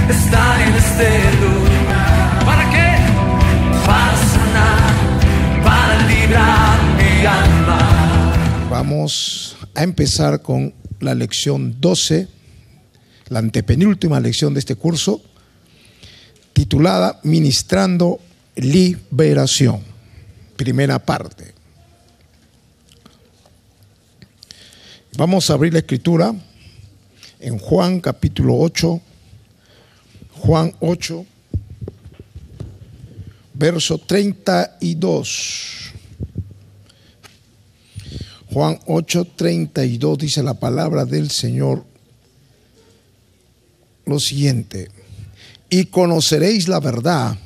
está en este lugar. ¿Para qué? Para sanar, para librar mi alma. Vamos a empezar con la lección 12, la antepenúltima lección de este curso, titulada Ministrando Liberación, primera parte. Vamos a abrir la escritura en Juan capítulo 8, Juan 8, verso 32. Juan 8, 32 dice la palabra del Señor lo siguiente: y conoceréis la verdad,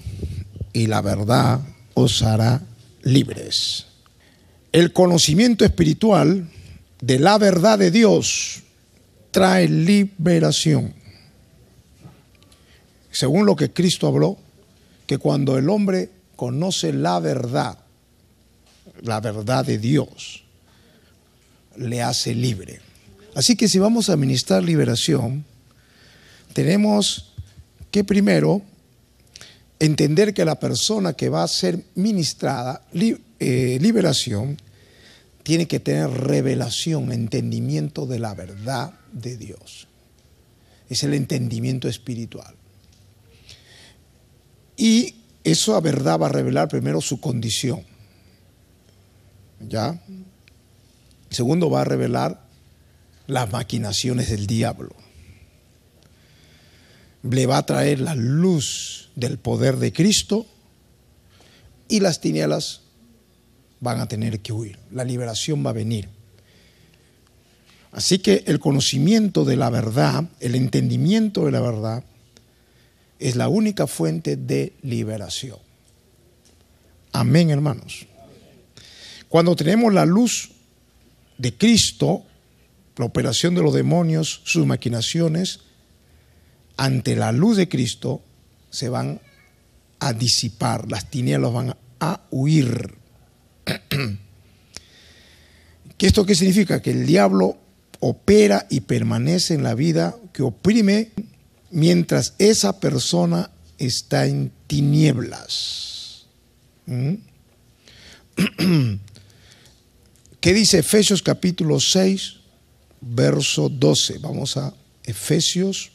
y la verdad os hará libres. El conocimiento espiritual de la verdad de Dios trae liberación. Según lo que Cristo habló, que cuando el hombre conoce la verdad de Dios, le hace libre. Así que si vamos a ministrar liberación, tenemos que primero entender que la persona que va a ser ministrada liberación tiene que tener revelación, entendimiento de la verdad de Dios. Es el entendimiento espiritual. Y esa verdad va a revelar primero su condición. ¿Ya? Segundo, va a revelar las maquinaciones del diablo. Le va a traer la luz del poder de Cristo y las tinieblas van a tener que huir. La liberación va a venir. Así que el conocimiento de la verdad, el entendimiento de la verdad, es la única fuente de liberación. Amén, hermanos. Cuando tenemos la luz de Cristo, la operación de los demonios, sus maquinaciones, ante la luz de Cristo se van a disipar, las tinieblas van a huir. ¿Esto qué significa? Que el diablo opera y permanece en la vida que oprime mientras esa persona está en tinieblas. ¿Qué dice Efesios capítulo 6, verso 12? Vamos a Efesios,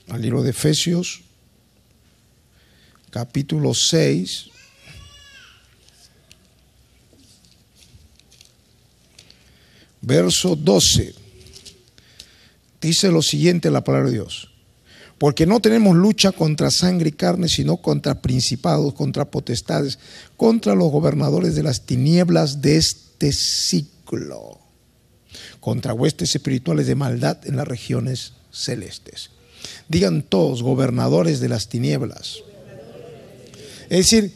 al libro de Efesios, capítulo 6, verso 12. Dice lo siguiente la palabra de Dios: porque no tenemos lucha contra sangre y carne, sino contra principados, contra potestades, contra los gobernadores de las tinieblas de este siglo, contra huestes espirituales de maldad en las regiones celestes. Digan todos: gobernadores de las tinieblas. Es decir,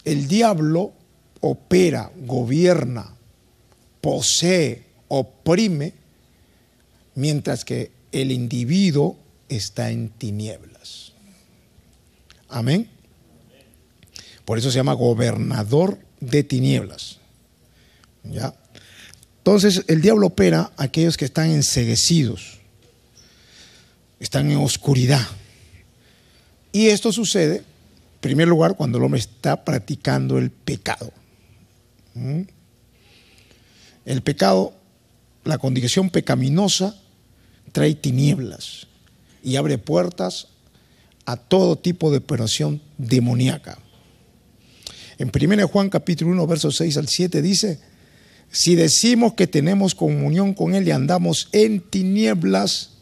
el diablo opera, gobierna, posee, oprime, mientras que el individuo está en tinieblas. Amén. Por eso se llama gobernador de tinieblas. ¿Ya? Entonces el diablo opera a aquellos que están enceguecidos, están en oscuridad. Y esto sucede, en primer lugar, cuando el hombre está practicando el pecado. El pecado, la condición pecaminosa, trae tinieblas y abre puertas a todo tipo de operación demoníaca. En 1 Juan capítulo 1, versos 6 al 7 dice: si decimos que tenemos comunión con Él y andamos en tinieblas,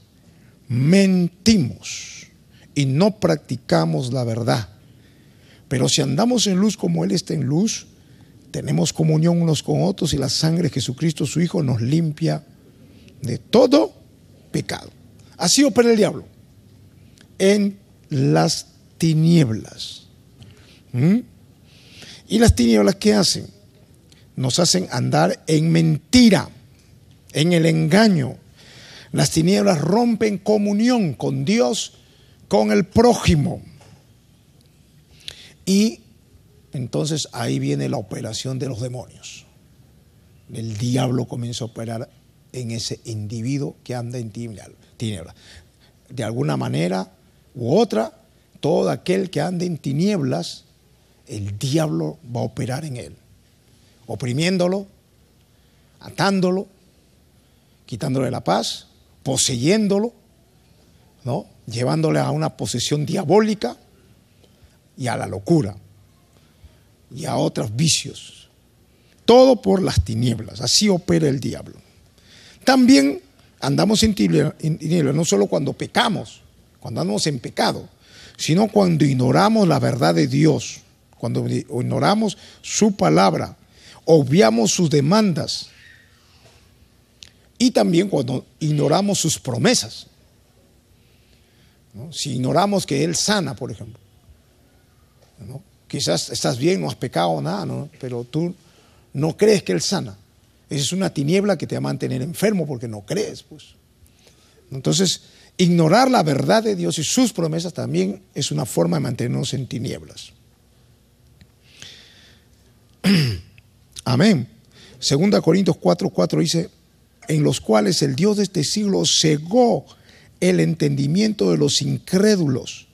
mentimos y no practicamos la verdad. Pero si andamos en luz como Él está en luz, tenemos comunión unos con otros y la sangre de Jesucristo su Hijo nos limpia de todo pecado. Así opera el diablo en las tinieblas. ¿Y las tinieblas qué hacen? Nos hacen andar en mentira, en el engaño. Las tinieblas rompen comunión con Dios, con el prójimo. Y entonces ahí viene la operación de los demonios. El diablo comienza a operar en ese individuo que anda en tinieblas. de alguna manera u otra, todo aquel que ande en tinieblas, el diablo va a operar en él, oprimiéndolo, atándolo, quitándole la paz, poseyéndolo, ¿no? Llevándole a una posesión diabólica y a la locura y a otros vicios. Todo por las tinieblas. Así opera el diablo. También andamos en tinieblas, no solo cuando pecamos, cuando andamos en pecado, sino cuando ignoramos la verdad de Dios, cuando ignoramos su palabra, obviamos sus demandas y también cuando ignoramos sus promesas, ¿no? Si ignoramos que Él sana, por ejemplo, ¿no? Quizás estás bien, no has pecado nada, ¿no? Pero tú no crees que Él sana. Esa es una tiniebla que te va a mantener enfermo porque no crees, pues. Entonces, ignorar la verdad de Dios y sus promesas también es una forma de mantenernos en tinieblas. Amén. 2 Corintios 4:4 dice: en los cuales el Dios de este siglo cegó el entendimiento de los incrédulos,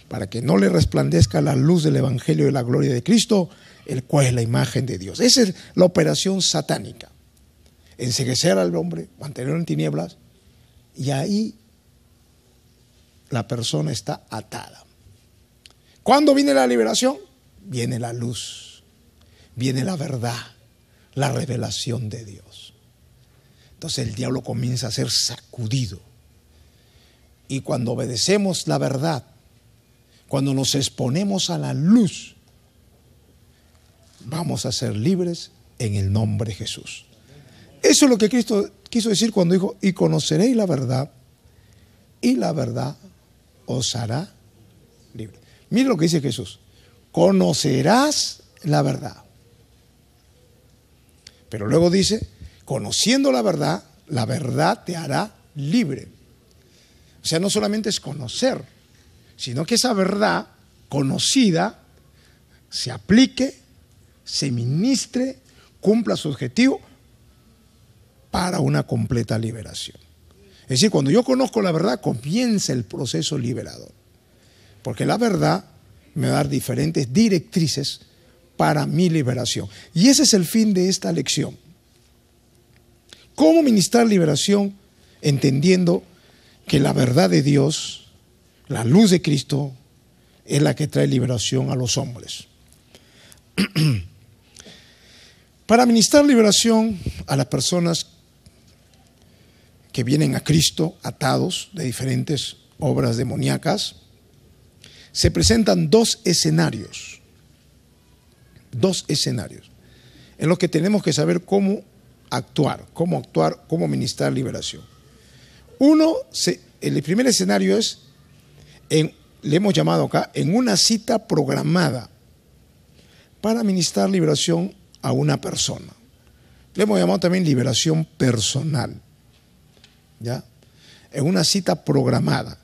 para que no le resplandezca la luz del evangelio de la gloria de Cristo, el cual es la imagen de Dios. Esa es la operación satánica: enceguecer al hombre, mantenerlo en tinieblas, y ahí la persona está atada. ¿Cuándo viene la liberación? Viene la luz, viene la verdad, la revelación de Dios. Entonces el diablo comienza a ser sacudido. Y cuando obedecemos la verdad, cuando nos exponemos a la luz, vamos a ser libres en el nombre de Jesús. Eso es lo que Cristo quiso decir cuando dijo: y conoceréis la verdad, y la verdad os hará libre. Mire lo que dice Jesús: conocerás la verdad. Pero luego dice: conociendo la verdad te hará libre. O sea, no solamente es conocer, sino que esa verdad conocida se aplique, se ministre, cumpla su objetivo para una completa liberación. Es decir, cuando yo conozco la verdad, comienza el proceso liberador. Porque la verdad me va a dar diferentes directrices para mi liberación. Y ese es el fin de esta lección. ¿Cómo ministrar liberación? Entendiendo que la verdad de Dios, la luz de Cristo, es la que trae liberación a los hombres. Para ministrar liberación a las personas que vienen a Cristo atados de diferentes obras demoníacas, se presentan dos escenarios en los que tenemos que saber cómo actuar, cómo ministrar liberación. El primer escenario es, le hemos llamado acá, en una cita programada para ministrar liberación a una persona. Le hemos llamado también liberación personal, ¿ya? En una cita programada.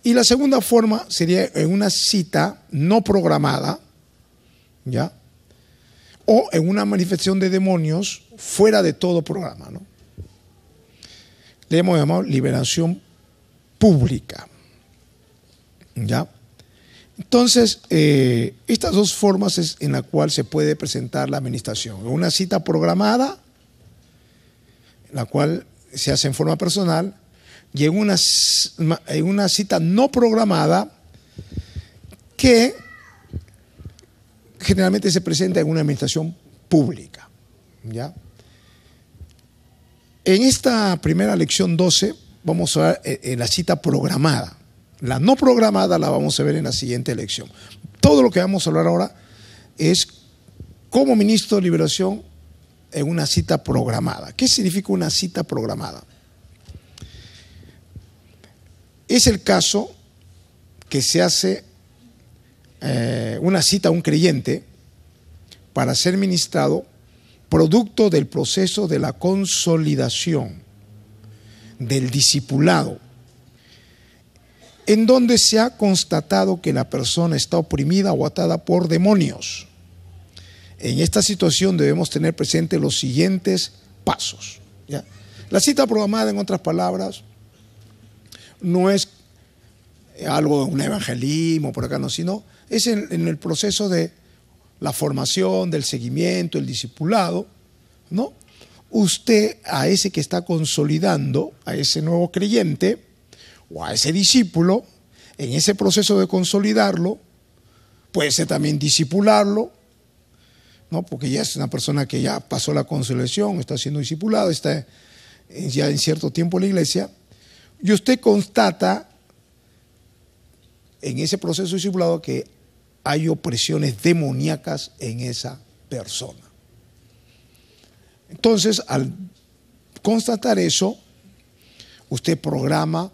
Y la segunda forma sería en una cita no programada, ¿ya? O en una manifestación de demonios fuera de todo programa, ¿no? Le hemos llamado liberación pública, ¿ya? Entonces, estas dos formas es en la cual se puede presentar la administración. En una cita programada, la cual se hace en forma personal, y en una cita no programada, que generalmente se presenta en una administración pública, ¿ya? En esta primera lección 12 vamos a ver en la cita programada. La no programada la vamos a ver en la siguiente lección. Todo lo que vamos a hablar ahora es cómo ministro de liberación en una cita programada. ¿Qué significa una cita programada? Es el caso que se hace una cita a un creyente para ser ministrado producto del proceso de la consolidación, del discipulado, en donde se ha constatado que la persona está oprimida o atada por demonios. En esta situación debemos tener presente los siguientes pasos, ¿ya? La cita programada, en otras palabras, no es algo, un evangelismo por acá, no, sino es en el proceso de la formación, del seguimiento, el discipulado, ¿no? Usted a ese que está consolidando, a ese nuevo creyente o a ese discípulo, en ese proceso de consolidarlo, puede ser también discipularlo, ¿no? Porque ya es una persona que ya pasó la consolación, está siendo discipulado, está ya en cierto tiempo en la iglesia, y usted constata en ese proceso discipulado que hay opresiones demoníacas en esa persona. Entonces, al constatar eso, usted programa,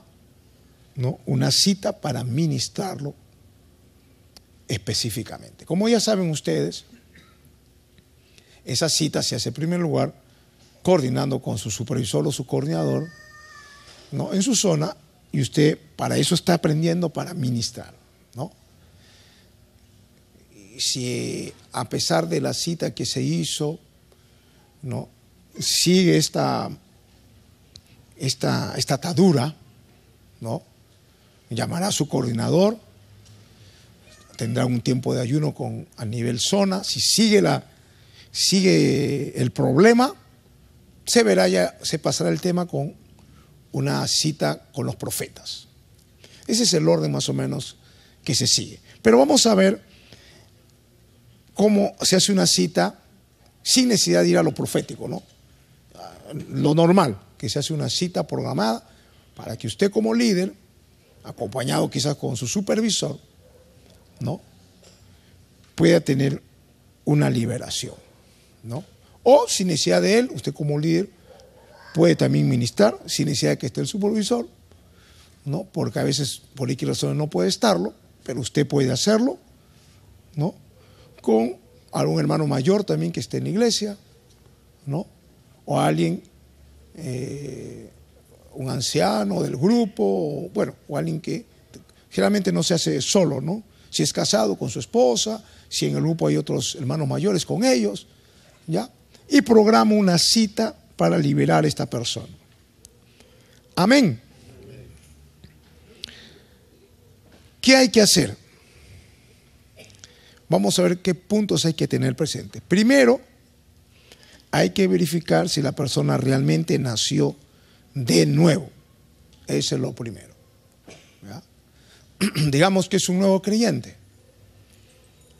¿no?, una cita para ministrarlo específicamente. Como ya saben ustedes, esa cita se hace en primer lugar coordinando con su supervisor o su coordinador, ¿no?, en su zona, y usted para eso está aprendiendo para ministrar, ¿no? Y si a pesar de la cita que se hizo, ¿no?, sigue esta atadura, ¿no?, llamará a su coordinador, tendrá un tiempo de ayuno a nivel zona. Si sigue el problema, se pasará el tema con una cita con los profetas. Ese es el orden más o menos que se sigue. Pero vamos a ver cómo se hace una cita sin necesidad de ir a lo profético, ¿no? Lo normal, que se hace una cita programada para que usted como líder, acompañado quizás con su supervisor, ¿no?, pueda tener una liberación, ¿no? O sin necesidad de él, usted como líder puede también ministrar sin necesidad de que esté el supervisor, ¿no?, porque a veces por X razones no puede estarlo, pero usted puede hacerlo, ¿no?, con algún hermano mayor también que esté en la iglesia, ¿no?, o alguien, un anciano del grupo, o alguien que generalmente no se hace solo, ¿no? Si es casado, con su esposa, si en el grupo hay otros hermanos mayores, con ellos, ¿ya? Y programa una cita para liberar a esta persona. Amén. ¿Qué hay que hacer? Vamos a ver qué puntos hay que tener presentes. Primero, hay que verificar si la persona realmente nació de nuevo. Eso es lo primero, ¿ya? Digamos que es un nuevo creyente,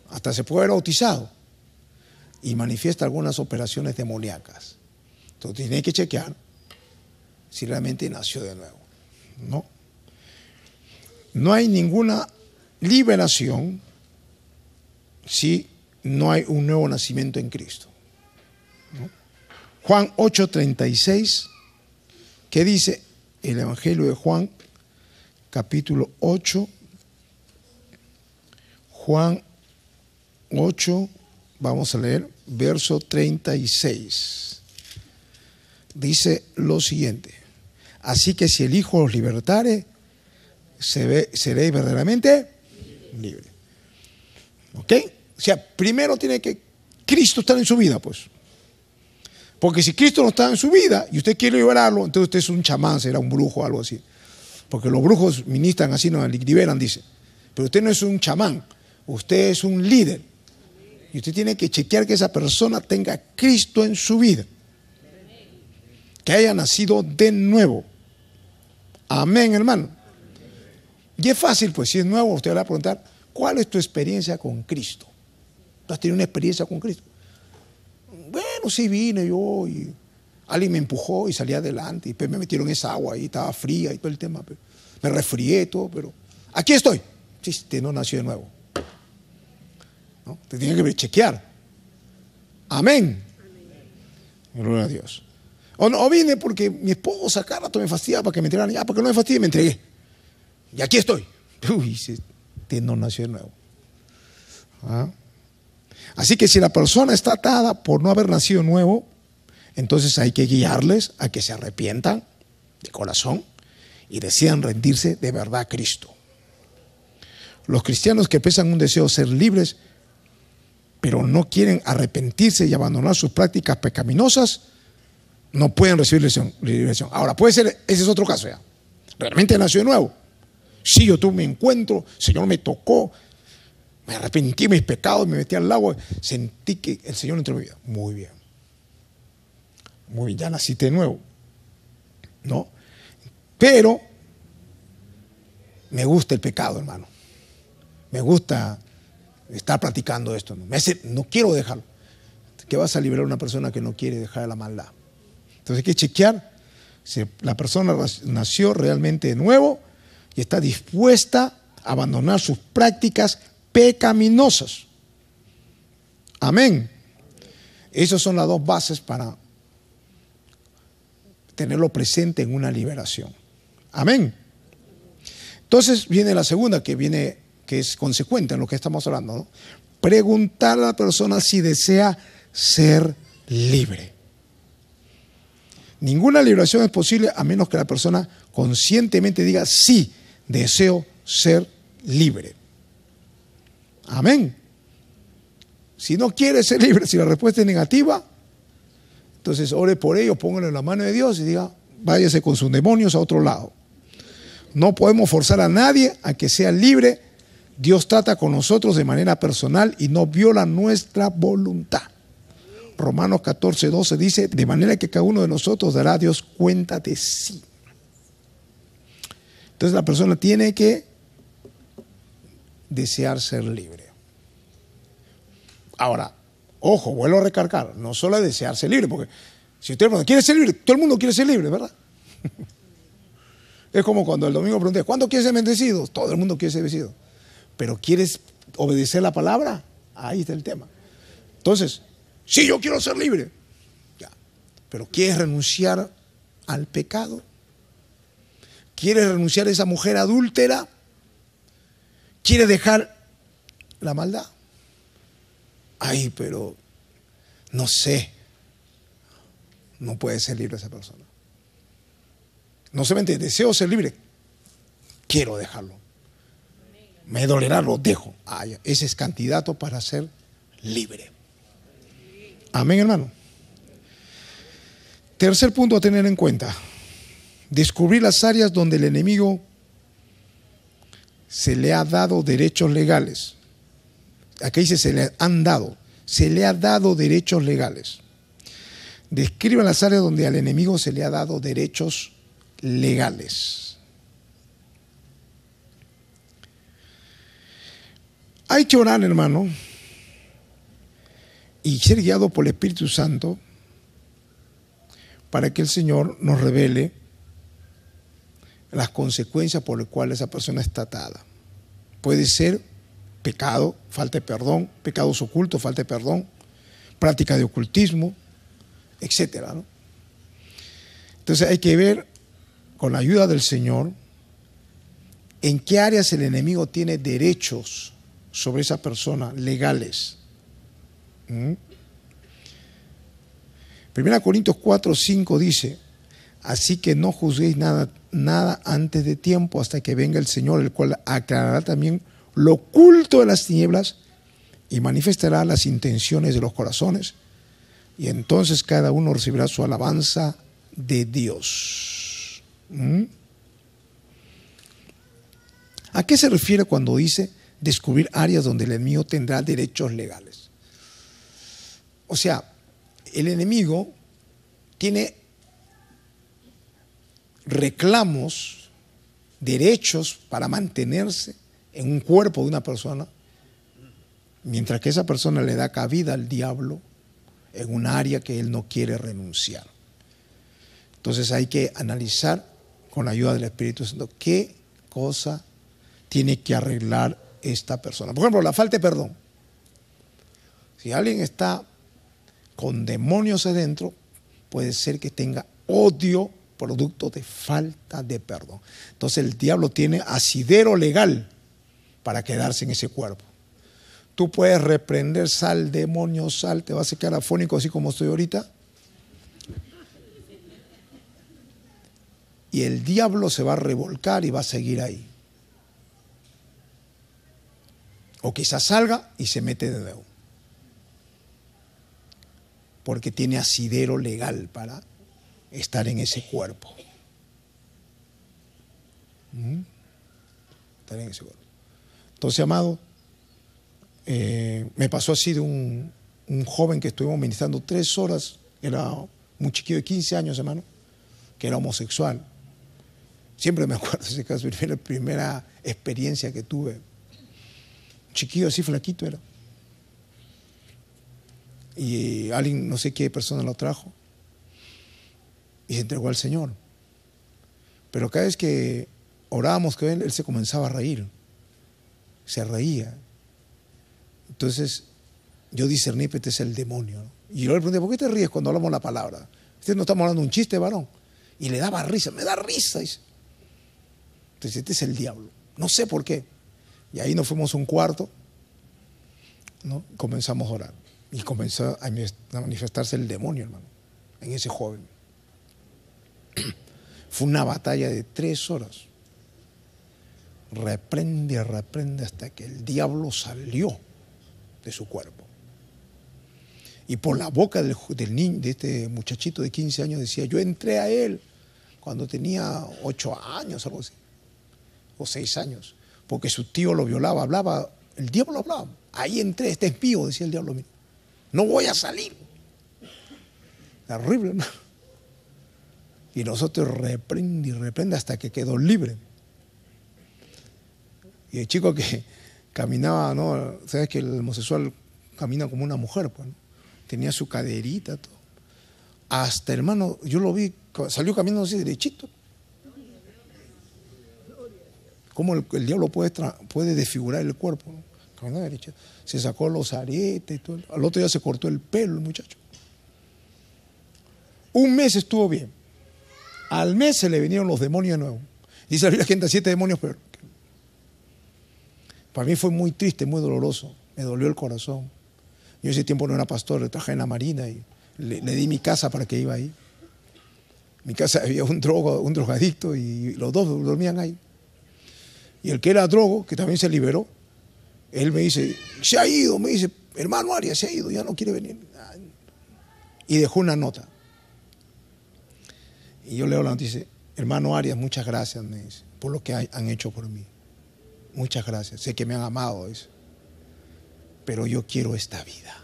hasta se puede haber bautizado y manifiesta algunas operaciones demoníacas. Entonces tiene que chequear si realmente nació de nuevo, ¿no? No hay ninguna liberación si no hay un nuevo nacimiento en Cristo, ¿no? Juan 8:36, ¿qué dice el Evangelio de Juan, capítulo 8? Juan 8, vamos a leer, verso 36. Dice lo siguiente: así que si el Hijo os libertare, seréis verdaderamente libre. ¿Ok? O sea, primero tiene que Cristo estar en su vida, pues. Porque si Cristo no está en su vida y usted quiere liberarlo, entonces usted es un chamán, será un brujo o algo así. Porque los brujos ministran así, no liberan, dice. Pero usted no es un chamán, usted es un líder. Y usted tiene que chequear que esa persona tenga Cristo en su vida, que haya nacido de nuevo. Amén, hermano. Y es fácil, pues, si es nuevo, usted va a preguntar: ¿cuál es tu experiencia con Cristo? ¿Tú has tenido una experiencia con Cristo? Bueno, sí, vine yo y alguien me empujó y salí adelante, y pues me metieron esa agua y estaba fría y todo el tema, pero me resfrié todo, pero aquí estoy. Sí, usted no nació de nuevo, ¿no? Te tiene que chequear. Amén. Gloria a Dios. O vine porque mi esposa cada rato me fastidiaba para que me entregaran. Ya, porque no me fastidié, me entregué. Y aquí estoy. Uy, usted no nació de nuevo. ¿Ah? Así que si la persona está atada por no haber nacido nuevo, entonces hay que guiarles a que se arrepientan de corazón y decidan rendirse de verdad a Cristo. Los cristianos que expresan un deseo de ser libres, pero no quieren arrepentirse y abandonar sus prácticas pecaminosas, no pueden recibir liberación. Ahora, puede ser, ese es otro caso ya. Realmente nació de nuevo. Sí, yo tuve mi encuentro, el Señor me tocó, me arrepentí de mis pecados, me metí al agua, sentí que el Señor entró en mi vida. Muy bien. Muy bien, ya naciste de nuevo. ¿No? Pero me gusta el pecado, hermano. Me gusta estar practicando esto. No quiero dejarlo. ¿Qué vas a liberar a una persona que no quiere dejar la maldad? Entonces hay que chequear si la persona nació realmente de nuevo y está dispuesta a abandonar sus prácticas pecaminosas. Amén. Esas son las dos bases para tenerlo presente en una liberación. Amén. Entonces viene la segunda que es consecuente en lo que estamos hablando, ¿no? Preguntar a la persona si desea ser libre. Ninguna liberación es posible a menos que la persona conscientemente diga: sí, deseo ser libre. Amén. Si no quiere ser libre, si la respuesta es negativa, entonces ore por ello, póngalo en la mano de Dios y diga: váyase con sus demonios a otro lado. No podemos forzar a nadie a que sea libre. Dios trata con nosotros de manera personal y no viola nuestra voluntad. Romanos 14:12 dice: de manera que cada uno de nosotros dará a Dios cuenta de sí. Entonces la persona tiene que desear ser libre. Ahora, ojo, vuelvo a recargar, no solo es desear ser libre, porque si usted quiere ser libre, todo el mundo quiere ser libre, ¿verdad? Es como cuando el domingo pregunté: ¿cuándo quieres ser bendecido? Todo el mundo quiere ser bendecido. Pero ¿quieres obedecer la palabra? Ahí está el tema. Entonces, sí, yo quiero ser libre. Ya. Pero ¿quieres renunciar al pecado? ¿Quieres renunciar a esa mujer adúltera? ¿Quieres dejar la maldad? Ay, pero no sé. No puede ser libre esa persona. No solamente deseo ser libre, quiero dejarlo. Me dolerá, lo dejo. Ay, ese es candidato para ser libre. Amén, hermano. Tercer punto a tener en cuenta: descubrir las áreas donde el enemigo se le ha dado derechos legales. Aquí dice: se le han dado. Se le ha dado derechos legales. Describa las áreas donde al enemigo se le ha dado derechos legales. Hay que orar, hermano, y ser guiado por el Espíritu Santo para que el Señor nos revele las consecuencias por las cuales esa persona está atada. Puede ser pecado, falta de perdón, pecados ocultos, falta de perdón, práctica de ocultismo, etcétera, ¿no? Entonces hay que ver, con la ayuda del Señor, en qué áreas el enemigo tiene derechos sobre esa persona legales. 1 Corintios 4:5 dice: así que no juzguéis nada antes de tiempo, hasta que venga el Señor, el cual aclarará también lo oculto de las tinieblas y manifestará las intenciones de los corazones, y entonces cada uno recibirá su alabanza de Dios. ¿A qué se refiere cuando dice descubrir áreas donde el enemigo tendrá derechos legales? O sea, el enemigo tiene reclamos, derechos para mantenerse en un cuerpo de una persona, mientras que esa persona le da cabida al diablo en un área que él no quiere renunciar. Entonces hay que analizar con la ayuda del Espíritu Santo qué cosa tiene que arreglar esta persona. Por ejemplo, la falta de perdón. Si alguien está con demonios adentro, puede ser que tenga odio producto de falta de perdón. Entonces el diablo tiene asidero legal para quedarse en ese cuerpo. Tú puedes reprender: sal, demonio, sal, te vas a quedar afónico así como estoy ahorita. Y el diablo se va a revolcar y va a seguir ahí. O quizás salga y se mete de nuevo, porque tiene asidero legal para estar en ese cuerpo. estar en ese cuerpo. Entonces, amado, me pasó así de un joven que estuvimos ministrando 3 horas, era un chiquillo de 15 años, hermano, que era homosexual. Siempre me acuerdo de ese caso, fue la primera experiencia que tuve. Un chiquillo así flaquito era. Y alguien, no sé qué persona lo trajo y se entregó al Señor. Pero cada vez que orábamos con él se comenzaba a reír. Se reía. Entonces yo discerní que este es el demonio, ¿no? Y yo le pregunté, ¿por qué te ríes cuando hablamos la palabra? Usted no estamos hablando un chiste, varón. Y le daba risa, me da risa, dice. Entonces este es el diablo. No sé por qué. Y ahí nos fuimos a un cuarto, ¿no? Comenzamos a orar. Y comenzó a manifestarse el demonio, hermano, en ese joven. Fue una batalla de 3 horas. Reprende hasta que el diablo salió de su cuerpo. Y por la boca del niño, de este muchachito de 15 años, decía, yo entré a él cuando tenía 8 años, algo así, o 6 años, porque su tío lo violaba, hablaba, el diablo hablaba. Ahí entré, este es mío, decía el diablo, no voy a salir. Terrible, ¿no? Y nosotros reprende hasta que quedó libre. Y el chico que caminaba, ¿no? Sabes que el homosexual camina como una mujer, pues, ¿no? Tenía su caderita, todo. Hasta, hermano, yo lo vi, salió caminando así derechito. ¿Cómo el diablo puede desfigurar el cuerpo, ¿no? Caminando derechito. Se sacó los aretes y todo. Al otro día se cortó el pelo el muchacho. Un mes estuvo bien. Al mes se le vinieron los demonios de nuevo. Dice la Biblia que entra 7 demonios peor. Para mí fue muy triste, muy doloroso. Me dolió el corazón. Yo ese tiempo no era pastor, le trabajé en la marina y le di mi casa para que iba ahí. En mi casa había un drogadicto y los dos dormían ahí. Y el que era drogo, que también se liberó, él me dice, se ha ido, me dice, hermano Arias, se ha ido, ya no quiere venir. Y dejó una nota. Y yo leo la noticia, dice, hermano Arias, muchas gracias, me dice, por lo que han hecho por mí. Muchas gracias, sé que me han amado, dice, pero yo quiero esta vida.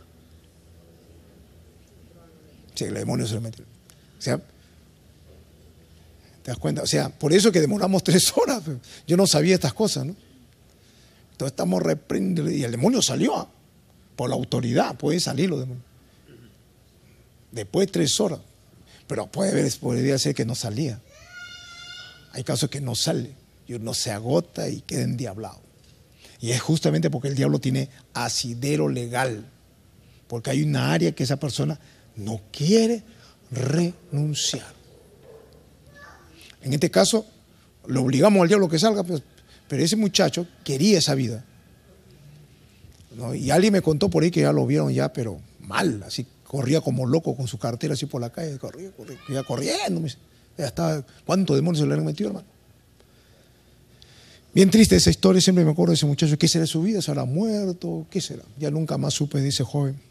Sí, el demonio se lo metió. O sea, ¿te das cuenta? O sea, por eso que demoramos 3 horas. Yo no sabía estas cosas, ¿no? Entonces estamos reprendiendo y el demonio salió por la autoridad, puede salir los demonios. Después de 3 horas. Pero podría ser que no salía. Hay casos que no sale y uno se agota y queda endiablado. Y es justamente porque el diablo tiene asidero legal. Porque hay una área que esa persona no quiere renunciar. En este caso, le obligamos al diablo que salga, pero ese muchacho quería esa vida, ¿no? Y alguien me contó por ahí que ya lo vieron ya, pero mal, así corría como loco con su cartera así por la calle, corría corriendo. Ya estaba, ¿cuántos demonios se le han metido, hermano? Bien triste esa historia, siempre me acuerdo de ese muchacho. ¿Qué será de su vida? ¿Se habrá muerto? ¿Qué será? Ya nunca más supe de ese joven.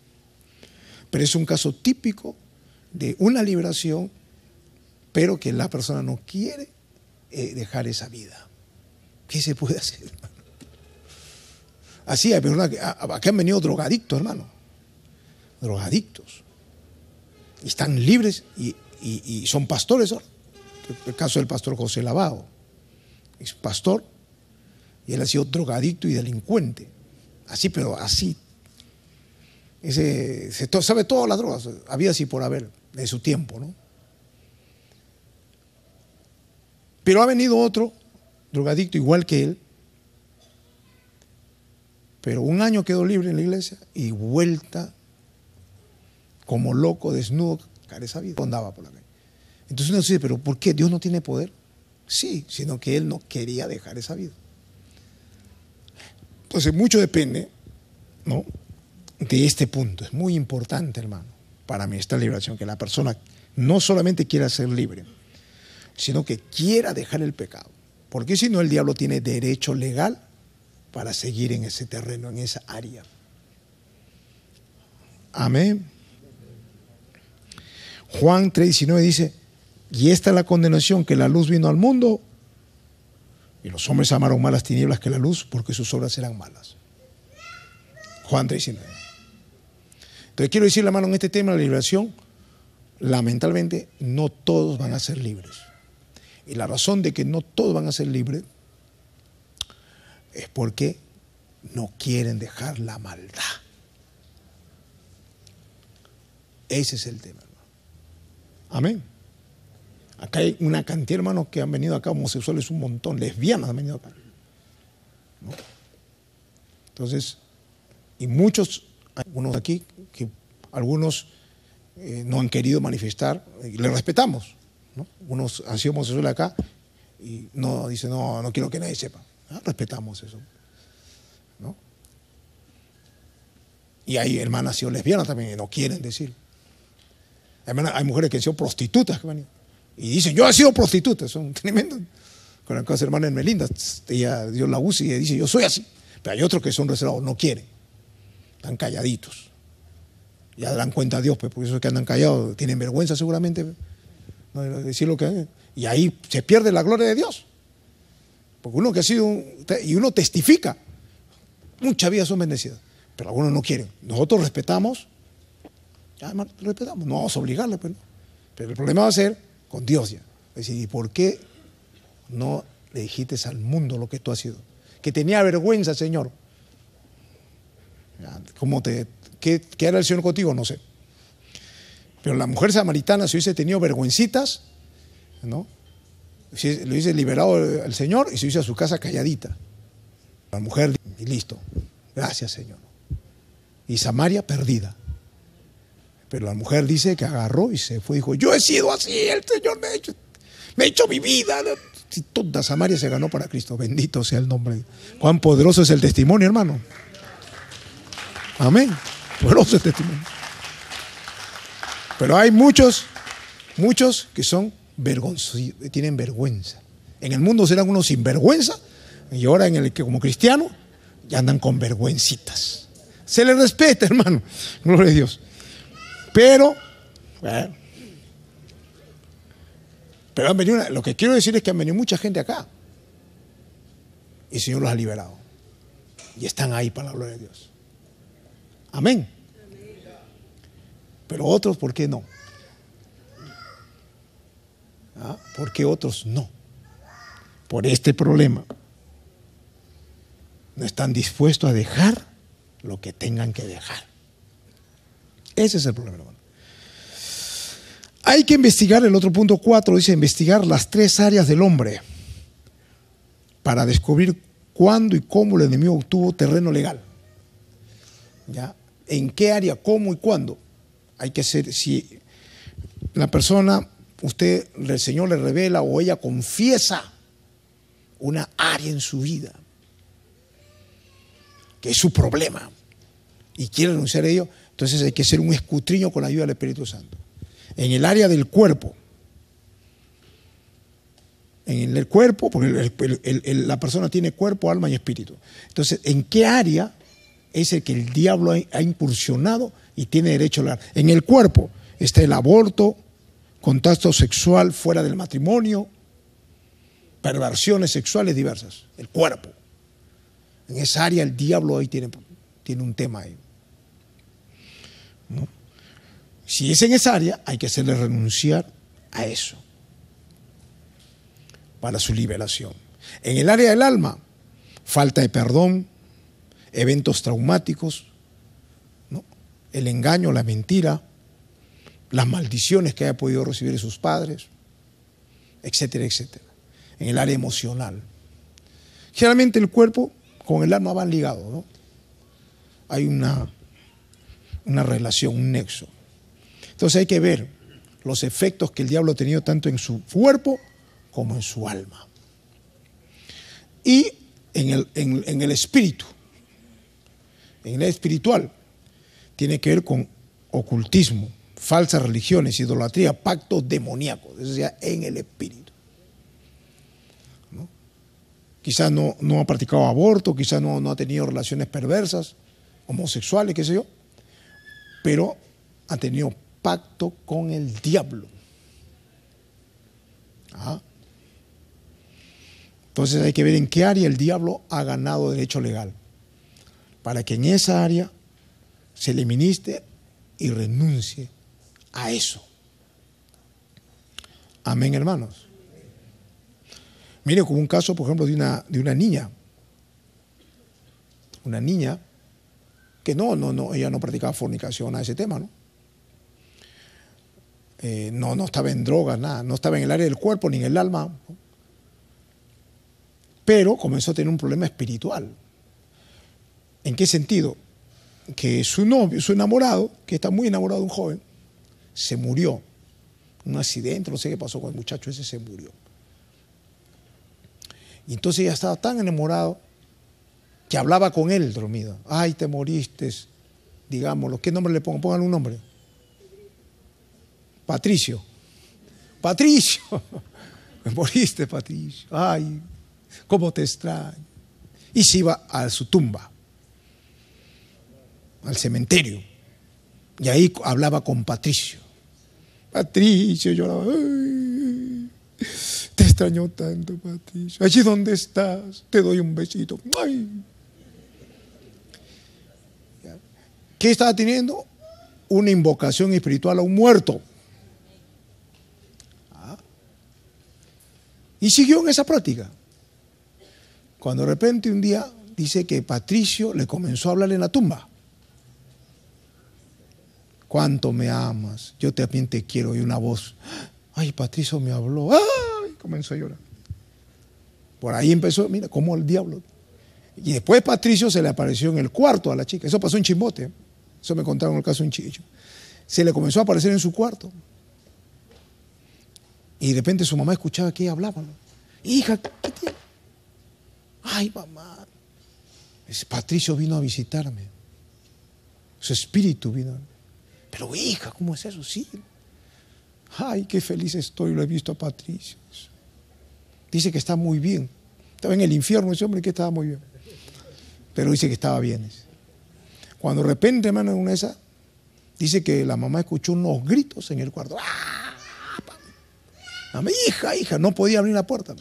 Pero es un caso típico de una liberación, pero que la persona no quiere dejar esa vida. ¿Qué se puede hacer, hermano? Así hay personas que han venido drogadictos, hermano. Drogadictos. Y están libres y son pastores. ¿No? El caso del pastor José Lavado. Es pastor y él ha sido drogadicto y delincuente. Así, pero así. Sabe todas las drogas. Había así por haber de su tiempo, ¿no? Pero ha venido otro drogadicto igual que él, pero un año quedó libre en la iglesia y vuelta como loco, desnudo, esa vida, andaba por la calle. Entonces uno dice, pero ¿por qué? ¿Dios no tiene poder? Sí, sino que él no quería dejar esa vida. Entonces mucho depende, ¿no?, de este punto. Es muy importante, hermano, para mí esta liberación, que la persona no solamente quiera ser libre, sino que quiera dejar el pecado. Porque si no, el diablo tiene derecho legal para seguir en ese terreno, en esa área. Amén. Juan 3:19 dice, y esta es la condenación, que la luz vino al mundo Y los hombres amaron más las tinieblas que la luz porque sus obras eran malas. Juan 3:19. Entonces quiero decirle, hermano, en este tema de la liberación, lamentablemente no todos van a ser libres. Y la razón de que no todos van a ser libres es porque no quieren dejar la maldad. Ese es el tema, hermano. Amén. Acá hay una cantidad de hermanos que han venido acá, homosexuales un montón, lesbianas han venido acá, ¿no? Entonces, y muchos, algunos aquí, que algunos no han querido manifestar, y les respetamos, ¿no? Unos han sido homosexuales acá y no dicen, no quiero que nadie sepa. Respetamos eso, ¿no? Y hay hermanas sido lesbianas también, que no quieren decir. Hay mujeres que han sido prostitutas que van y dicen, yo he sido prostituta, son tremendos. Con la casa hermana Melinda, ella Dios la usa y dice, yo soy así. Pero hay otros que son reservados, no quieren, están calladitos. Ya dan cuenta a Dios, pues, porque esos que andan callados tienen vergüenza seguramente, ¿no? De decir lo que hay. Y ahí se pierde la gloria de Dios. Porque uno que ha sido, y uno testifica, muchas vidas son bendecidas, pero algunos no quieren. Nosotros respetamos, ya hermano, respetamos, no vamos a obligarle, pues, ¿no? Pero el problema va a ser con Dios ya. Es decir, ¿y por qué no le dijiste al mundo lo que tú has sido? Que tenía vergüenza, Señor. ¿Qué era el Señor contigo? No sé. Pero la mujer samaritana, si hubiese tenido vergüencitas, ¿no? Le hubiese liberado al Señor y se hubiese a su casa calladita. La mujer, y listo. Gracias, Señor. Y Samaria perdida. Pero la mujer dice que agarró y se fue y dijo, yo he sido así, el Señor me ha hecho mi vida. Y toda Samaria se ganó para Cristo. Bendito sea el nombre. Cuán poderoso es el testimonio, hermano. Amén. Poderoso el testimonio. Pero hay muchos que son vergonzosos, tienen vergüenza. En el mundo serán unos sinvergüenza y ahora en el que como cristiano ya andan con vergüencitas. Se les respeta, hermano. Gloria a Dios. Pero han venido, lo que quiero decir es que han venido mucha gente acá y el Señor los ha liberado y están ahí para la gloria de Dios. Amén. Pero otros, ¿por qué no? ¿Por qué otros no? Por este problema. No están dispuestos a dejar lo que tengan que dejar. Ese es el problema, hermano. Hay que investigar, el otro punto 4 dice, investigar las 3 áreas del hombre para descubrir cuándo y cómo el enemigo obtuvo terreno legal. ¿Ya? ¿En qué área, cómo y cuándo? Hay que ser, si la persona, el Señor le revela o ella confiesa una área en su vida que es su problema y quiere renunciar a ello, entonces hay que hacer un escudriño con la ayuda del Espíritu Santo. En el área del cuerpo, en el cuerpo, porque la persona tiene cuerpo, alma y espíritu. Entonces, ¿en qué área es el que el diablo ha incursionado y tiene derecho a hablar? En el cuerpo está el aborto, contacto sexual fuera del matrimonio, perversiones sexuales diversas. El cuerpo. En esa área el diablo ahí tiene un tema ahí, ¿no? Si es en esa área, hay que hacerle renunciar a eso para su liberación. En el área del alma, falta de perdón, eventos traumáticos, ¿no? El engaño, la mentira, las maldiciones que haya podido recibir de sus padres, etcétera, etcétera. En el área emocional. Generalmente el cuerpo con el alma van ligados, ¿no? Hay una relación, un nexo. Entonces hay que ver los efectos que el diablo ha tenido tanto en su cuerpo como en su alma. Y en el espíritu, en el espiritual, tiene que ver con ocultismo, falsas religiones, idolatría, pactos demoníacos, eso sea, en el espíritu, ¿no? Quizás no ha practicado aborto, quizás no ha tenido relaciones perversas, homosexuales, qué sé yo, pero ha tenido pacto con el diablo. Entonces hay que ver en qué área el diablo ha ganado derecho legal, para que en esa área se le ministre y renuncie a eso. Amén, hermanos. Mire, como un caso, por ejemplo, de una niña. Una niña que ella no practicaba fornicación a ese tema, ¿no? No estaba en drogas, nada, no estaba en el área del cuerpo ni en el alma, ¿no? Pero comenzó a tener un problema espiritual. ¿En qué sentido? Que su novio, su enamorado, que está muy enamorado de un joven, se murió. Un accidente, no sé qué pasó con el muchacho ese, se murió. Y entonces ella estaba tan enamorado que hablaba con él dormida. Ay, te moriste, digámoslo. ¿Qué nombre le pongo? Pónganle un nombre. Patricio. Patricio. Me moriste, Patricio. Ay, cómo te extraño. Y se iba a su tumba, al cementerio. Y ahí hablaba con Patricio. Patricio lloraba. Ay, te extraño tanto, Patricio. Allí donde estás, te doy un besito. Ay. ¿Qué estaba teniendo? Una invocación espiritual a un muerto. Y siguió en esa práctica. Cuando de repente un día dice que Patricio le comenzó a hablar en la tumba. ¿Cuánto me amas? Yo también te quiero. Y una voz. Ay, Patricio me habló. Ay, comenzó a llorar. Por ahí empezó, mira, como el diablo. Y después Patricio se le apareció en el cuarto a la chica. Eso pasó en Chimbote. Eso me contaron en el caso en Chicho. Se le comenzó a aparecer en su cuarto. Y de repente su mamá escuchaba que ella hablaba, ¿no? Hija, ¿qué tiene? Ay, mamá. Ese Patricio vino a visitarme. Su espíritu vino. Pero hija, ¿cómo es eso? Sí. Ay, qué feliz estoy, lo he visto a Patricio. Dice que está muy bien. Estaba en el infierno ese hombre, que estaba muy bien. Pero dice que estaba bien. Cuando de repente, hermano, en una de esas, dice que la mamá escuchó unos gritos en el cuarto. ¡Ah! Hija, no podía abrir la puerta.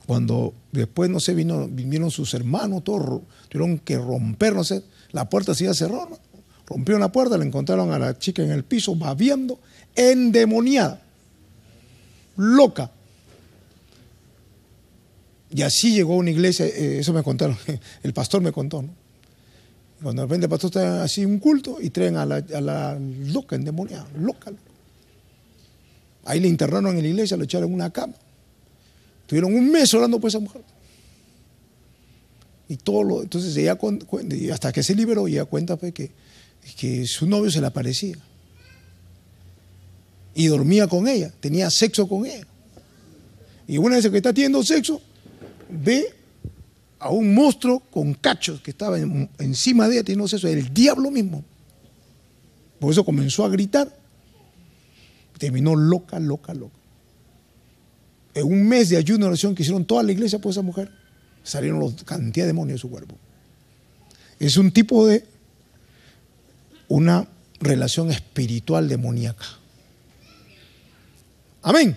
Cuando después, no sé, vinieron sus hermanos, todos tuvieron que romper, no sé, la puerta se iba a cerrar, ¿no? Rompieron la puerta, le encontraron a la chica en el piso, babeando, endemoniada, loca. Y así llegó a una iglesia, eso me contaron, el pastor me contó, ¿no? Cuando de repente el pastor está así en un culto y traen a la loca, endemoniada, loca. Ahí le internaron en la iglesia, lo echaron en una cama. Tuvieron un mes orando por esa mujer. Y entonces ella, hasta que se liberó, ella cuenta pues, que su novio se le aparecía. Y dormía con ella, tenía sexo con ella. Y una vez que está teniendo sexo, ve a un monstruo con cachos que estaba encima de ella teniendo sexo, el diablo mismo. Por eso comenzó a gritar. Terminó loca. En un mes de ayuno y oración que hicieron toda la iglesia por esa mujer, salieron cantidad de demonios de su cuerpo. Es un tipo de una relación espiritual demoníaca. Amén.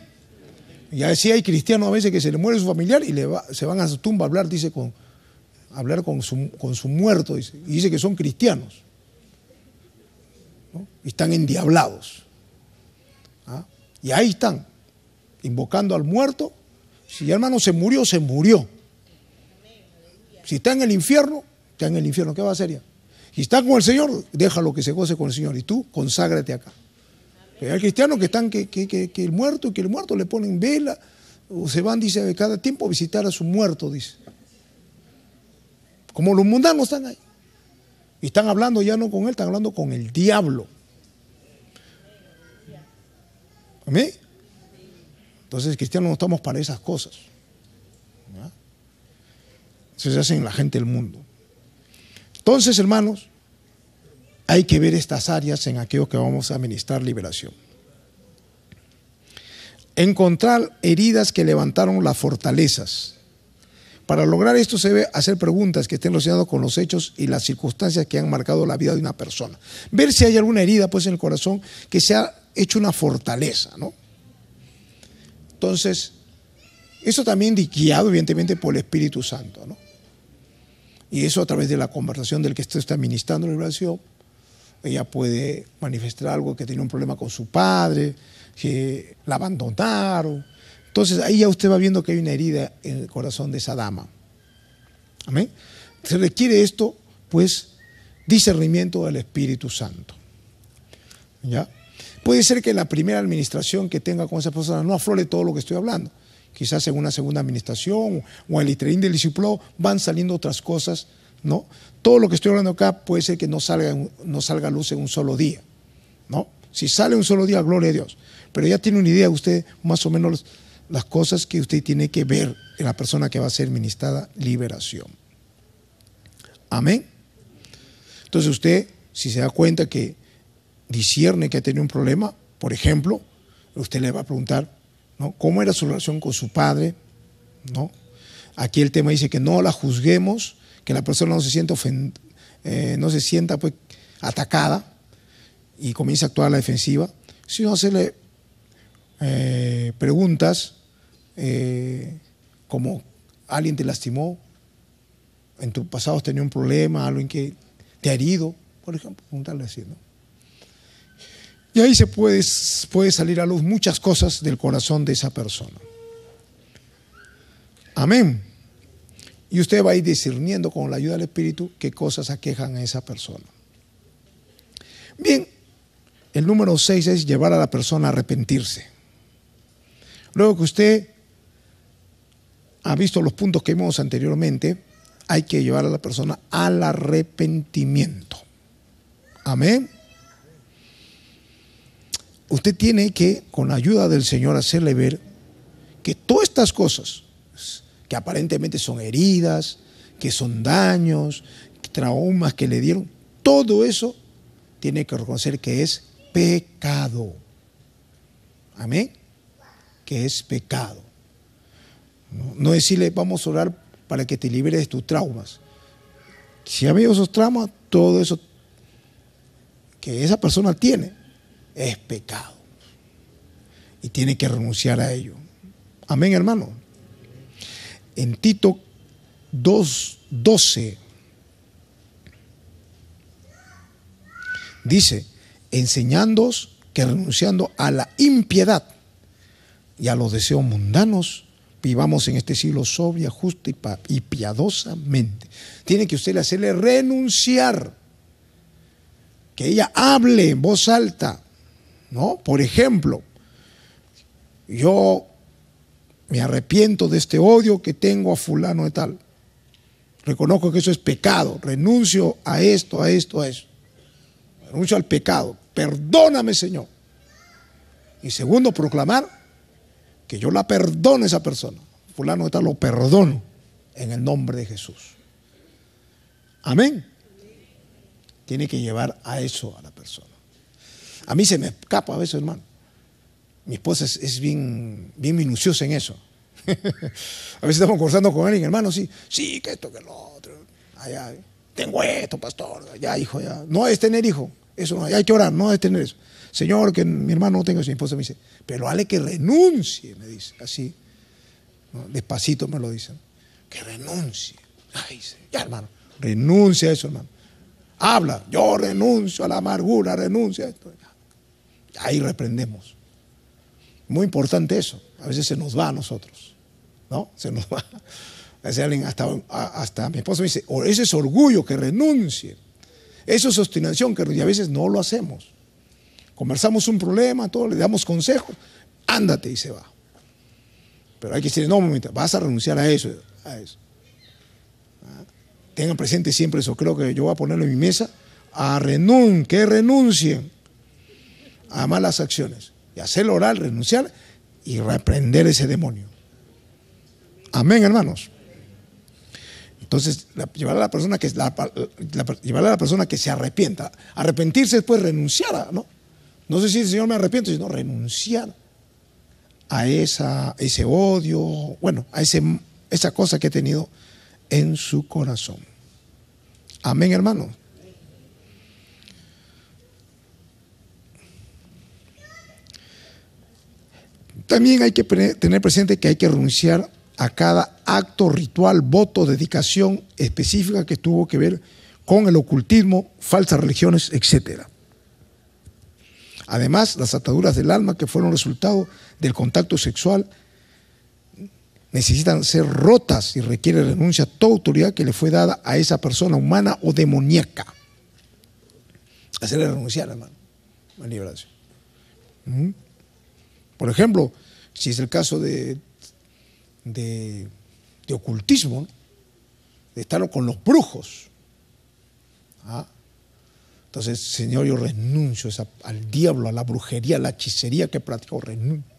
Ya decía, hay cristianos a veces que se le muere su familiar y se van a su tumba a hablar, dice, hablar con su muerto, dice, y dice que son cristianos, ¿no? Y están endiablados. ¿Ah? Y ahí están, invocando al muerto. Si el hermano se murió, se murió. Si está en el infierno, está en el infierno. ¿Qué va a hacer ya? Si está con el Señor, déjalo que se goce con el Señor. Y tú, conságrate acá. Pero hay cristianos que están que el muerto le ponen vela, o se van, dice, cada tiempo a visitar a su muerto, dice. Como los mundanos están ahí. Y están hablando ya no con él, están hablando con el diablo. ¿Amén? Entonces, cristianos no estamos para esas cosas. ¿No? Eso se hace en la gente del mundo. Entonces, hermanos, hay que ver estas áreas en aquello que vamos a ministrar liberación. Encontrar heridas que levantaron las fortalezas. Para lograr esto se debe hacer preguntas que estén relacionadas con los hechos y las circunstancias que han marcado la vida de una persona. Ver si hay alguna herida pues en el corazón que se ha hecho una fortaleza, ¿no? Entonces, Eso también guiado evidentemente por el Espíritu Santo, ¿no? Y eso a través de la conversación del que usted está ministrando la liberación, ella puede manifestar algo, que tiene un problema con su padre, que la abandonaron. Entonces ahí ya usted va viendo que hay una herida en el corazón de esa dama. Amén. Se requiere esto, pues, discernimiento del Espíritu Santo. ¿Ya? Puede ser que en la primera administración que tenga con esa persona no aflore todo lo que estoy hablando. Quizás en una segunda administración o en el iterín del discipulado van saliendo otras cosas, ¿no? Todo lo que estoy hablando acá puede ser que no salga a luz en un solo día, ¿no? Si sale un solo día, gloria a Dios. Pero ya tiene una idea usted más o menos las cosas que usted tiene que ver en la persona que va a ser ministrada liberación. Amén. Entonces usted, si se da cuenta que discierne que ha tenido un problema, por ejemplo, usted le va a preguntar, ¿no?, ¿cómo era su relación con su padre? ¿No? Aquí el tema dice que no la juzguemos, que la persona no se sienta pues atacada y comienza a actuar a la defensiva, sino hacerle preguntas como: ¿alguien te lastimó? ¿En tu pasado has tenido un problema? ¿Alguien que te ha herido? Por ejemplo, preguntarle así, ¿no? Y ahí se puede salir a luz muchas cosas del corazón de esa persona. Amén. Y usted va a ir discerniendo con la ayuda del Espíritu qué cosas aquejan a esa persona. Bien, el número 6 es llevar a la persona a arrepentirse. Luego que usted ha visto los puntos que vimos anteriormente, hay que llevar a la persona al arrepentimiento. Amén. Usted tiene que, con la ayuda del Señor, hacerle ver que todas estas cosas, que aparentemente son heridas, que son daños, traumas que le dieron, todo eso tiene que reconocer que es pecado. Amén. Que es pecado. No decirle: vamos a orar para que te liberes de tus traumas. Si ha habido esos traumas, todo eso que esa persona tiene es pecado y tiene que renunciar a ello. Amén, hermano. En Tito 2:12 dice: enseñándoos que renunciando a la impiedad y a los deseos mundanos, vivamos en este siglo sobria, justa y piadosamente. Tiene que usted hacerle renunciar, que ella hable en voz alta, ¿no? Por ejemplo, yo me arrepiento de este odio que tengo a fulano de tal. Reconozco que eso es pecado. Renuncio a esto, a esto, a eso. Renuncio al pecado. Perdóname, Señor. Y segundo, proclamar que yo la perdono a esa persona. Fulano de tal lo perdono en el nombre de Jesús. Amén. Tiene que llevar a eso a la persona. A mí se me escapa a veces, hermano. Mi esposa es bien minuciosa en eso. A veces estamos conversando con él y hermano, sí, que esto, que lo otro. Allá, tengo esto, pastor. Ya, hijo, ya. No es tener hijo. Eso no, hay que orar, no es tener eso. Señor, que mi hermano no tenga eso. Mi esposa me dice: pero dale que renuncie, me dice. Así, ¿no? Despacito me lo dicen. Que renuncie. Ay, ya, hermano, renuncia a eso, hermano. Habla: yo renuncio a la amargura, renuncio a esto. Ahí reprendemos. Muy importante eso. A veces se nos va a nosotros, ¿no? Se nos va. A veces alguien, hasta mi esposo me dice: ese es orgullo, que renuncie. Eso es obstinación, que a veces no lo hacemos. Conversamos un problema, todo, le damos consejos, ándate, y se va. Pero hay que decir: no, un momento, vas a renunciar a eso, a eso. Tengan presente siempre eso. Creo que yo voy a ponerlo en mi mesa: que renuncien a malas acciones. Y hacerlo oral, renunciar y reprender ese demonio. Amén, hermanos. Entonces, llevar a la persona que se arrepienta. Arrepentirse es pues renunciar, ¿no? No sé si el Señor me arrepiento, sino renunciar a ese odio, bueno, a esa cosa que he tenido en su corazón. Amén, hermano. también hay que tener presente que hay que renunciar a cada acto ritual, voto, dedicación específica que tuvo que ver con el ocultismo, falsas religiones, etc. Además, las ataduras del alma que fueron resultado del contacto sexual necesitan ser rotas y requiere renuncia a toda autoridad que le fue dada a esa persona humana o demoníaca. Hacerle renunciar, hermano, a liberación. Por ejemplo, si es el caso de ocultismo, ¿no? De estar con los brujos. Entonces, Señor, yo renuncio al diablo, a la brujería, a la hechicería que he practicado, renuncio.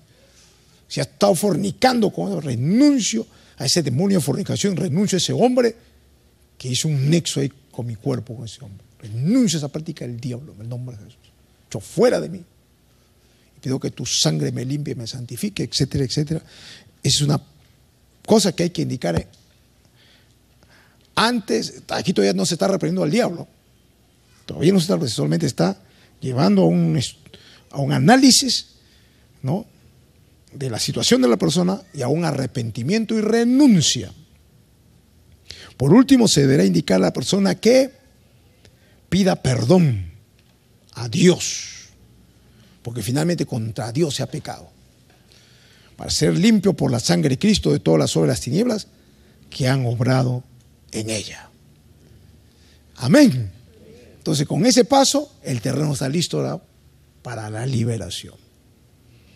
Si ha estado fornicando con él, renuncio a ese demonio de fornicación, renuncio a ese hombre que hizo un nexo ahí con mi cuerpo, con ese hombre. Renuncio a esa práctica del diablo en el nombre de Jesús. Yo fuera de mí. Y pido que tu sangre me limpie, me santifique, etcétera, etcétera. Es una cosa que hay que indicar. Antes, aquí todavía no se está reprendiendo al diablo. Todavía no se está, solamente está llevando a un análisis, ¿no?, de la situación de la persona y a un arrepentimiento y renuncia. Por último, se deberá indicar a la persona que pida perdón a Dios, porque finalmente contra Dios se ha pecado, para ser limpio por la sangre de Cristo de todas las obras de las tinieblas que han obrado en ella. Amén. Entonces, con ese paso, el terreno está listo ahora para la liberación.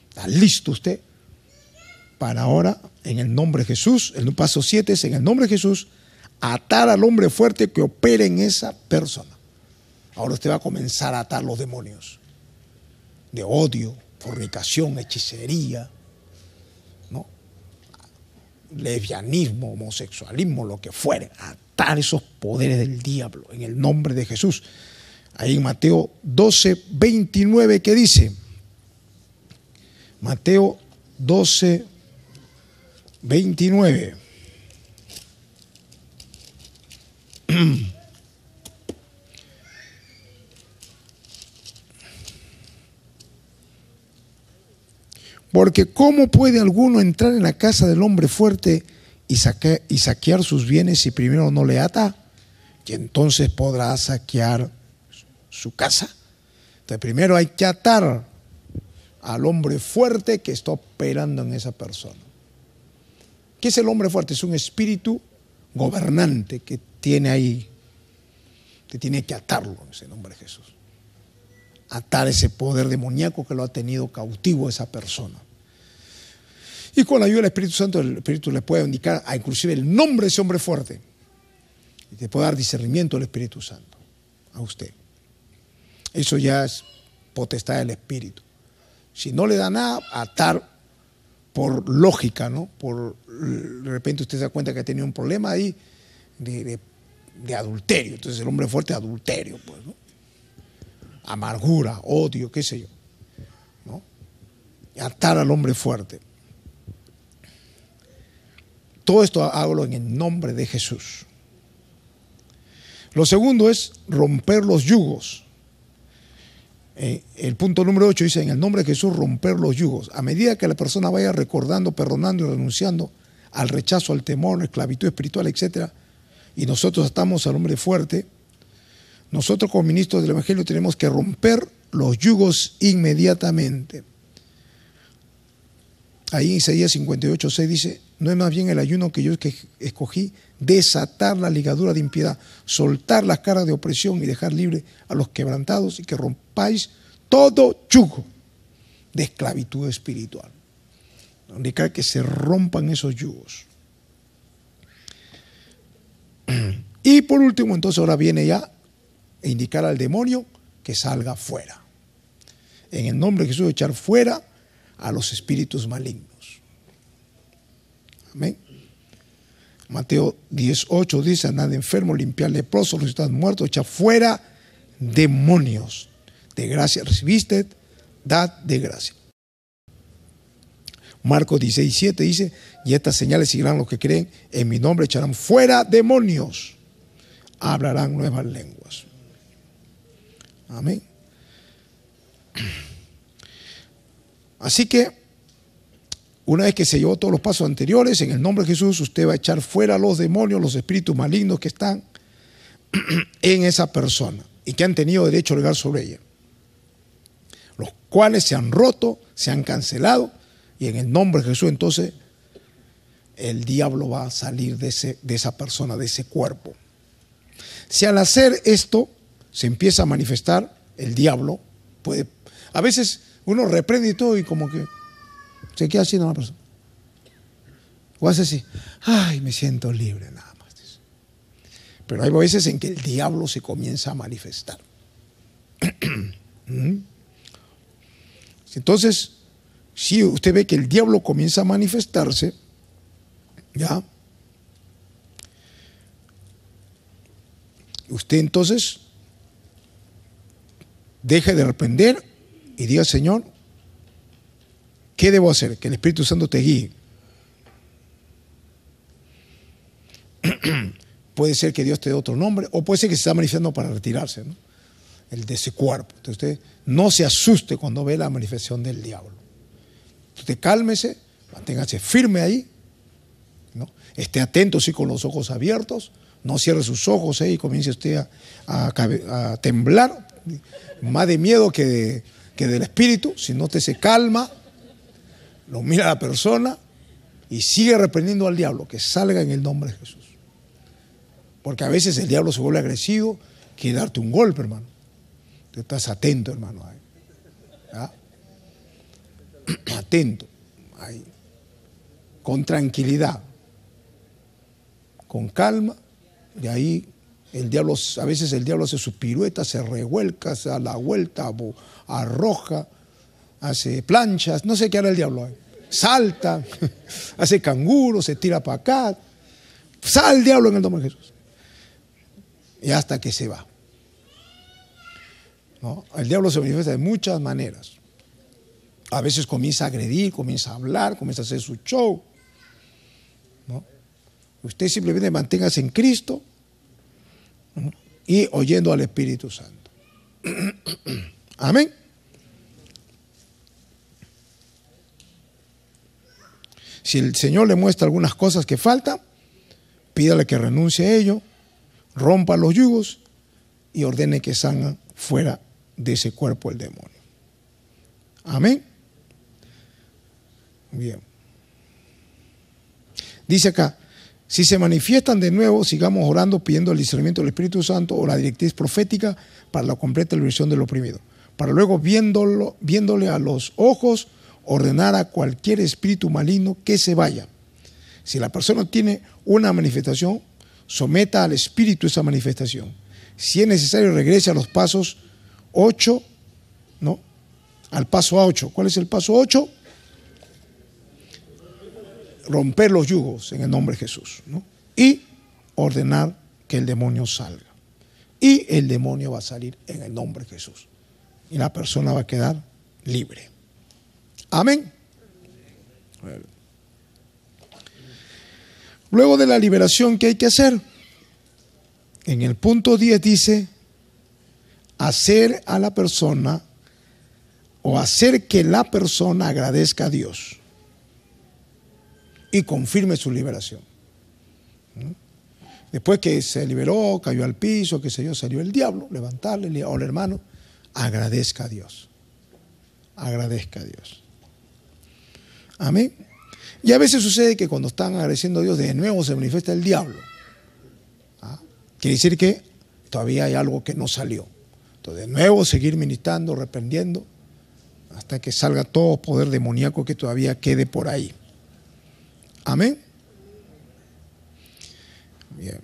¿Está listo usted? Para ahora, en el nombre de Jesús, el paso 7 es en el nombre de Jesús, atar al hombre fuerte que opere en esa persona. Ahora usted va a comenzar a atar los demonios de odio, fornicación, hechicería, ¿no?, lesbianismo, homosexualismo, lo que fuere. Atar esos poderes del diablo en el nombre de Jesús. Ahí en Mateo 12, 29, ¿qué dice? Mateo 12, 29. Porque ¿cómo puede alguno entrar en la casa del hombre fuerte y saquear sus bienes si primero no le ata? Y entonces podrá saquear su casa. Entonces primero hay que atar al hombre fuerte que está operando en esa persona. ¿Qué es el hombre fuerte? Es un espíritu gobernante que tiene ahí, que tiene que atarlo en ese nombre de Jesús. Atar ese poder demoníaco que lo ha tenido cautivo a esa persona. Y con la ayuda del Espíritu Santo, el Espíritu le puede indicar inclusive el nombre de ese hombre fuerte. Y te puede dar discernimiento del Espíritu Santo a usted. Eso ya es potestad del Espíritu. Si no le da nada, atar por lógica, ¿no? De repente usted se da cuenta que ha tenido un problema ahí de adulterio. Entonces el hombre fuerte, adulterio, pues, ¿no? Amargura, odio, qué sé yo, ¿no? Y atar al hombre fuerte. Todo esto hágalo en el nombre de Jesús. Lo segundo es romper los yugos. El punto número 8 dice, en el nombre de Jesús, romper los yugos. A medida que la persona vaya recordando, perdonando y renunciando al rechazo, al temor, a la esclavitud espiritual, etc., y nosotros atamos al hombre fuerte, nosotros como ministros del Evangelio tenemos que romper los yugos inmediatamente. Ahí en Isaías 58:6 dice, no es más bien el ayuno que yo escogí, desatar la ligadura de impiedad, soltar las cargas de opresión y dejar libre a los quebrantados y que rompáis todo yugo de esclavitud espiritual. Indicar que se rompan esos yugos. Y por último, entonces ahora viene ya a indicar al demonio que salga fuera. En el nombre de Jesús, echar fuera a los espíritus malignos. Amén. Mateo 10:8 dice, andad enfermo, limpiar leprosos, resucitar muertos, echar fuera demonios. De gracia recibiste, dad de gracia. Marcos 16:7 dice, y estas señales seguirán los que creen, en mi nombre echarán fuera demonios, hablarán nuevas lenguas. Amén. Así que Una vez que se llevó todos los pasos anteriores, en el nombre de Jesús, usted va a echar fuera los demonios, los espíritus malignos que están en esa persona y que han tenido derecho legal sobre ella, los cuales se han roto, se han cancelado, y en el nombre de Jesús entonces el diablo va a salir de esa persona, de ese cuerpo. Si al hacer esto se empieza a manifestar, el diablo puede, a veces uno reprende y todo y como que se queda así, no, la persona. O hace así, ay, me siento libre, nada más. Pero hay veces en que el diablo se comienza a manifestar. Entonces, si usted ve que el diablo comienza a manifestarse, ¿ya? Usted entonces deje de reprender y diga, Señor, ¿qué debo hacer? Que el Espíritu Santo te guíe. Puede ser que Dios te dé otro nombre, o puede ser que se está manifestando para retirarse, ¿no? El de ese cuerpo. Entonces usted no se asuste cuando ve la manifestación del diablo. Usted cálmese, manténgase firme ahí, ¿no? Esté atento, sí, con los ojos abiertos, no cierre sus ojos y comience usted a temblar, más de miedo que del espíritu, sino usted se calma, lo mira a la persona y sigue reprendiendo al diablo, que salga en el nombre de Jesús. Porque a veces el diablo se vuelve agresivo, quiere darte un golpe, hermano. Tú estás atento, hermano. ¿Ah? Atento. Ahí. Con tranquilidad. Con calma. Y ahí el diablo, a veces el diablo hace sus piruetas, se revuelca, se da la vuelta, arroja, hace planchas, no sé qué hará el diablo ahí. Salta, hace canguro, se tira para acá. Sale el diablo en el nombre de Jesús. Y hasta que se va. ¿No? El diablo se manifiesta de muchas maneras. A veces comienza a agredir, comienza a hablar, comienza a hacer su show, ¿no? Usted simplemente manténgase en Cristo, ¿no? Y oyendo al Espíritu Santo. Amén. Si el Señor le muestra algunas cosas que faltan, pídale que renuncie a ello, rompa los yugos y ordene que salga fuera de ese cuerpo el demonio. Amén. Bien. Dice acá, si se manifiestan de nuevo, sigamos orando, pidiendo el discernimiento del Espíritu Santo o la directriz profética para la completa liberación del oprimido. Para luego, viéndole a los ojos, ordenar a cualquier espíritu maligno que se vaya. Si la persona tiene una manifestación, someta al espíritu esa manifestación. Si es necesario, regrese a los pasos 8, ¿no? Al paso 8. ¿Cuál es el paso 8? Romper los yugos en el nombre de Jesús, ¿no? Y ordenar que el demonio salga. Y el demonio va a salir en el nombre de Jesús. Y la persona va a quedar libre. Amén. Luego de la liberación, ¿qué hay que hacer? En el punto 10 dice, hacer a la persona o hacer que la persona agradezca a Dios y confirme su liberación. Después que se liberó, cayó al piso, que se yo, salió el diablo, levantarle, le diga, hola hermano, agradezca a Dios. Agradezca a Dios. Amén. Y a veces sucede que cuando están agradeciendo a Dios, de nuevo se manifiesta el diablo. ¿Ah? Quiere decir que todavía hay algo que no salió. Entonces, de nuevo seguir ministrando, reprendiendo, hasta que salga todo poder demoníaco que todavía quede por ahí. Amén. Bien.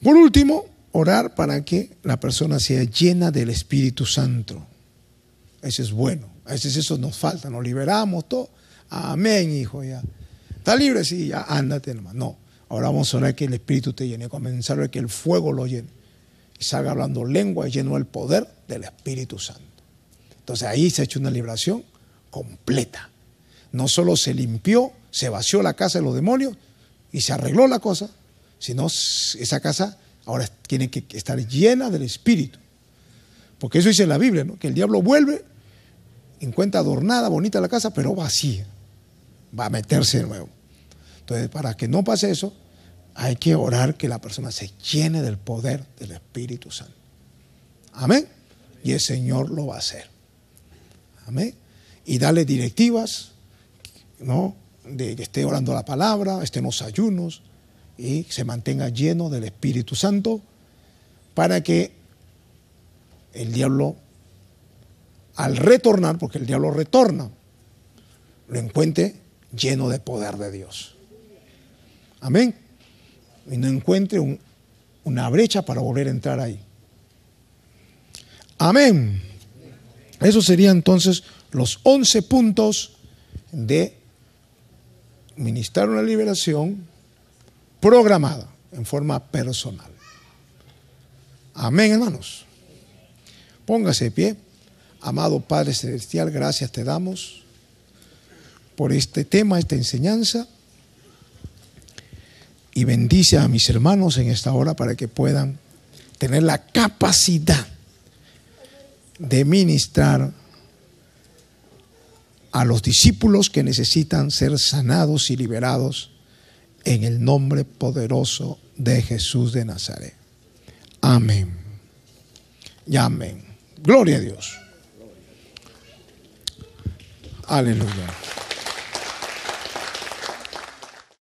Por último, orar para que la persona sea llena del Espíritu Santo. Eso es bueno. A veces eso nos falta, nos liberamos todo. Amén, hijo, ya. ¿Está libre? Sí, ya, ándate nomás. No, ahora vamos a orar que el Espíritu te llene, comenzar a ver que el fuego lo llene. Y salga hablando lengua y lleno del poder del Espíritu Santo. Entonces ahí se ha hecho una liberación completa. No solo se limpió, se vació la casa de los demonios y se arregló la cosa, sino esa casa ahora tiene que estar llena del Espíritu. Porque eso dice la Biblia, ¿no? Que el diablo vuelve encuentra adornada, bonita la casa, pero vacía. Va a meterse de nuevo. Entonces, para que no pase eso, hay que orar que la persona se llene del poder del Espíritu Santo. Amén. Y el Señor lo va a hacer. Amén. Y darle directivas, ¿no? De que esté orando la palabra, esté en los ayunos y se mantenga lleno del Espíritu Santo para que el diablo, al retornar, porque el diablo retorna, lo encuentre lleno de poder de Dios. Amén. Y no encuentre una brecha para volver a entrar ahí. Amén. Esos serían entonces los 11 puntos de ministrar una liberación programada en forma personal. Amén, hermanos. Póngase de pie. Amado Padre Celestial, gracias te damos por este tema, esta enseñanza. Y bendice a mis hermanos en esta hora para que puedan tener la capacidad de ministrar a los discípulos que necesitan ser sanados y liberados en el nombre poderoso de Jesús de Nazaret. Amén. Y amén. Gloria a Dios. Aleluya.